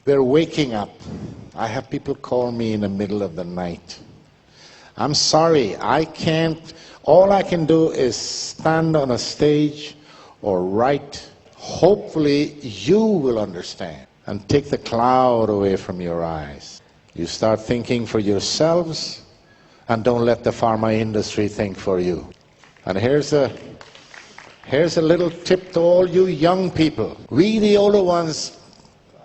They're waking up. I have people call me in the middle of the night. I'm sorry, I can't, all I can do is stand on a stage or write. Hopefully you will understand and take the cloud away from your eyes. You start thinking for yourselves and don't let the pharma industry think for you. And here's a little tip to all you young people. We, the older ones,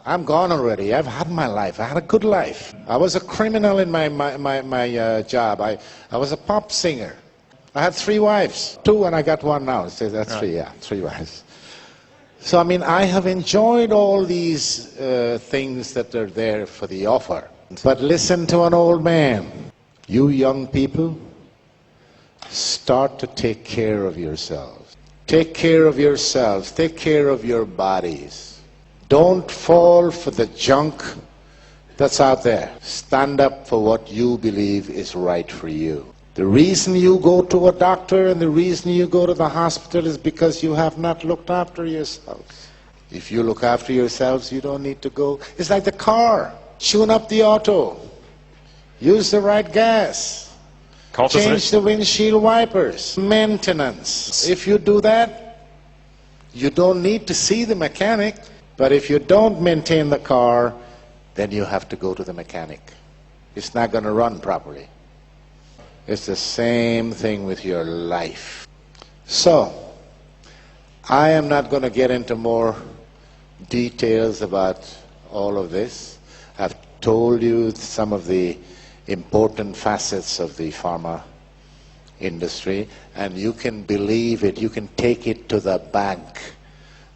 I'm gone already. I've had my life. I had a good life. I was a criminal in my job. I was a pop singer. I had 3 wives. 2 and I got 1 now. So that's 3, yeah, 3 wives. So, I mean, I have enjoyed all these things that are there for the offer. But listen to an old man. You young people, start to take care of yourselves. Take care of yourselves. Take care of your bodies. Don't fall for the junk that's out there. Stand up for what you believe is right for you. The reason you go to a doctor and the reason you go to the hospital is because you have not looked after yourselves. If you look after yourselves, you don't need to go. It's like the car. Tune up the auto. Use the right gas. Change the windshield wipers. Maintenance. If you do that, you don't need to see the mechanic. But if you don't maintain the car, then you have to go to the mechanic. It's not going to run properly. It's the same thing with your life. So, I am not going to get into more details about all of this. I've told you some of the important facets of the pharma industry, and you can believe it, you can take it to the bank,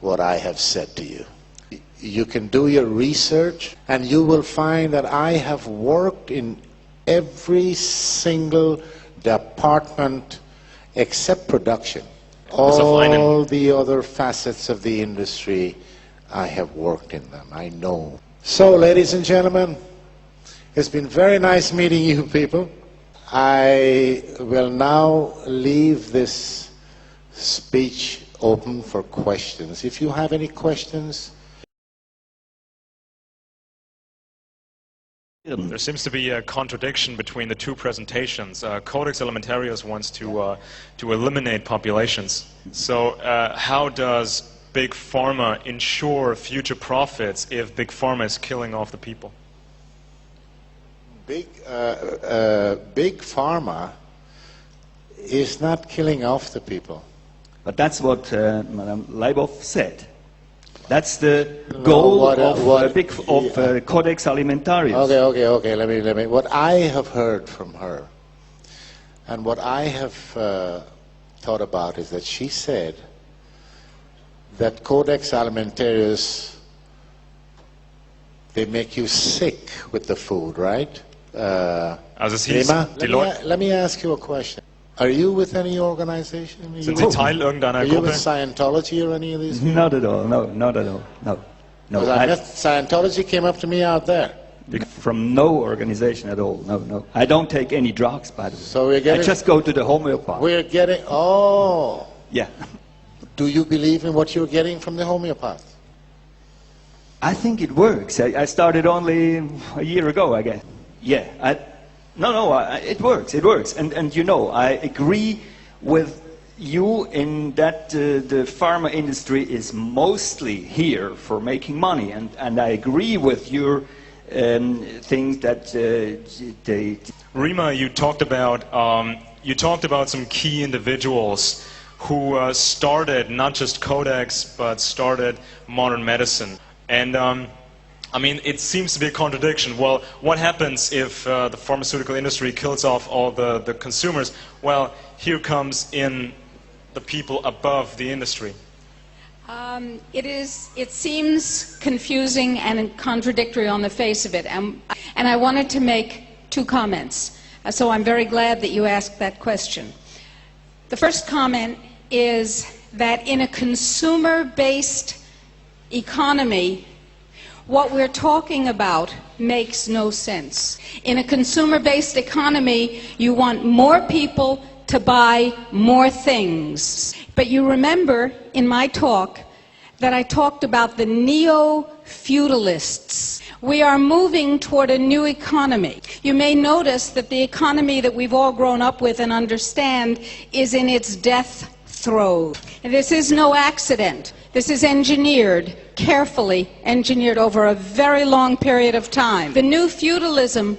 what I have said to you. You can do your research and you will find that I have worked in every single department except production. All the other facets of the industry, I have worked in them. I know. So, ladies and gentlemen, it's been very nice meeting you people. I will now leave this speech open for questions. If you have any questions. There seems to be a contradiction between the 2 presentations. Codex Alimentarius wants to eliminate populations. So how does Big Pharma ensure future profits if Big Pharma is killing off the people? Big Pharma is not killing off the people. But that's what Madame Leibov said. That's the goal of Codex Alimentarius. Okay. Let me. What I have heard from her, and what I have thought about is that she said that Codex Alimentarius, they make you sick with the food, right? Let me ask you a question. Are you with any organization? Sind Sie Teil irgendeiner Are you with Gruppe? Scientology or any of these? Not at all. No, not at all. No. Scientology came up to me out there. From no organization at all. No. I don't take any drugs, by the way. So we're getting, I just go to the homeopath. We're getting. Oh. Yeah. Do you believe in what you're getting from the homeopath? I think it works. I started only a year ago, I guess. Yeah. It works. It works. And you know, I agree with you in that the pharma industry is mostly here for making money, and I agree with your things that they. Rima, you talked about some key individuals who started not just Codex but started modern medicine, and I mean, it seems to be a contradiction. Well, what happens if the pharmaceutical industry kills off all the consumers? Well, here comes in the people above the industry. It seems confusing and contradictory on the face of it, and I wanted to make 2 comments. So I'm very glad that you asked that question. The first comment is that in a consumer-based economy, what we're talking about makes no sense. In a consumer-based economy, you want more people to buy more things. But you remember in my talk that I talked about the neo-feudalists. We are moving toward a new economy. You may notice that the economy that we've all grown up with and understand is in its death throes. And this is no accident. This is engineered, carefully engineered over a very long period of time. The new feudalism,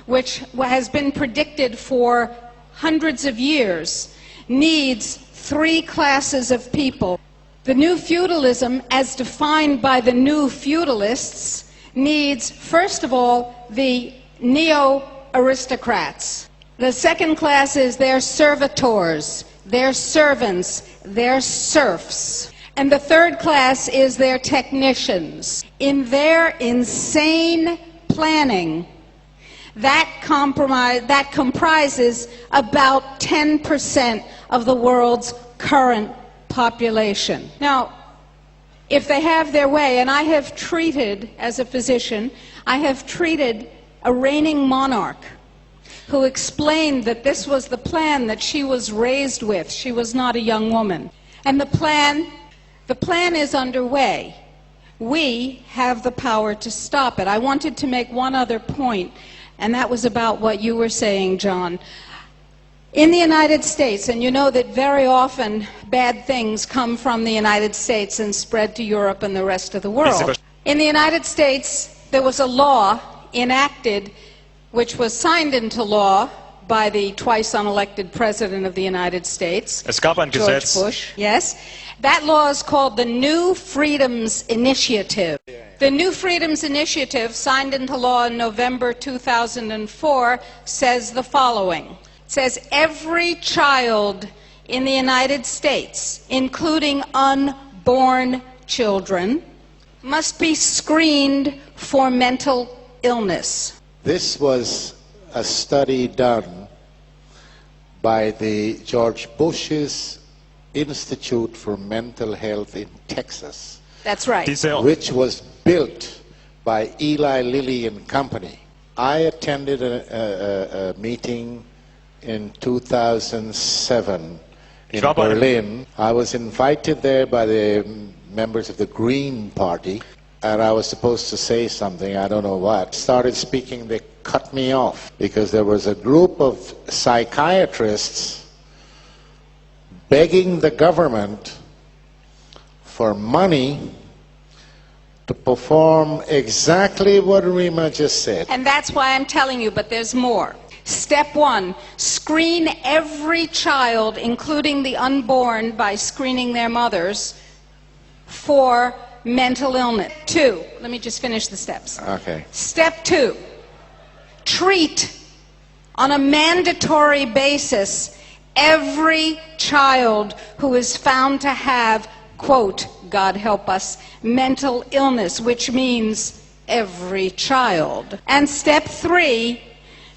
which has been predicted for hundreds of years, needs three classes of people. The new feudalism, as defined by the new feudalists, needs, first of all, the neo-aristocrats. The second class is their servitors, their servants, their serfs. And the third class is their technicians. In their insane planning, that comprises about 10% of the world's current population. Now, if they have their way, and I have treated, as a physician, I have treated a reigning monarch who explained that this was the plan that she was raised with. She was not a young woman. And the plan is underway. We have the power to stop it. I wanted to make one other point, and that was about what you were saying, John. In the United States, and you know that very often bad things come from the United States and spread to Europe and the rest of the world. In the United States, there was a law enacted which was signed into law by the twice unelected President of the United States, George Bush. Yes. That law is called the New Freedoms Initiative. The New Freedoms Initiative, signed into law in November 2004, says the following. It says every child in the United States, including unborn children, must be screened for mental illness. This was a study done by the George Bush's Institute for Mental Health in Texas. That's right. Which was built by Eli Lilly and Company. I attended a meeting in 2007 in Berlin. I was invited there by the members of the Green Party, and I was supposed to say something, I don't know what. Started speaking, they cut me off because there was a group of psychiatrists begging the government for money to perform exactly what Rima just said. And that's why I'm telling you, but there's more. Step one, screen every child, including the unborn, by screening their mothers for mental illness. 2, let me just finish the steps. Okay. Step 2, treat on a mandatory basis every child who is found to have, quote, God help us, mental illness, which means every child. And step 3,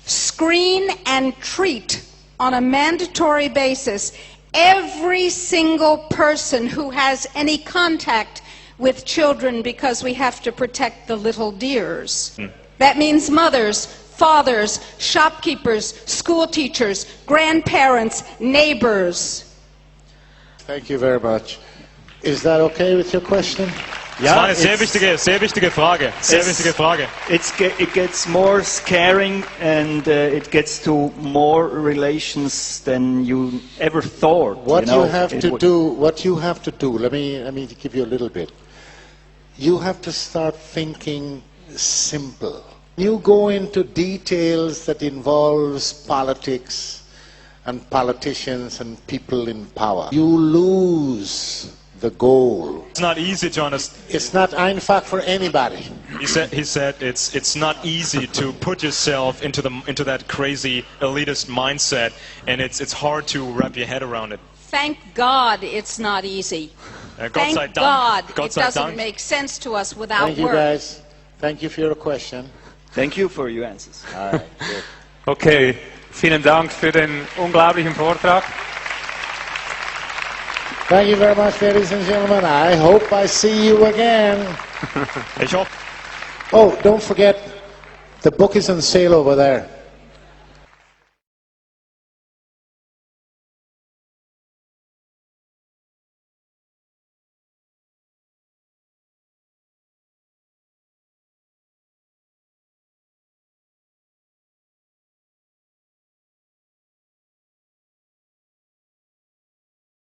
screen and treat on a mandatory basis every single person who has any contact with children, because we have to protect the little dears. That means mothers, fathers, shopkeepers, school teachers, grandparents, neighbors. Thank you very much. Is that okay with your question? Das war eine sehr wichtige Frage. It gets more scaring, and it gets to more relations than you ever thought. What you have to do, let me give you a little bit. You have to start thinking simple. You go into details that involves politics and politicians and people in power. You lose the goal. It's not easy to understand. It's not einfach for anybody. He said it's not easy to put yourself into that crazy elitist mindset, and it's hard to wrap your head around it. Thank God it's not easy. Thank God it doesn't make sense to us without work. Thank you guys. Thank you for your question. Thank you for your answers. All right, good. Okay, vielen Dank für den unglaublichen Vortrag. Thank you very much, ladies and gentlemen. I hope I see you again. Ich hoffe. Oh, don't forget, the book is on sale over there.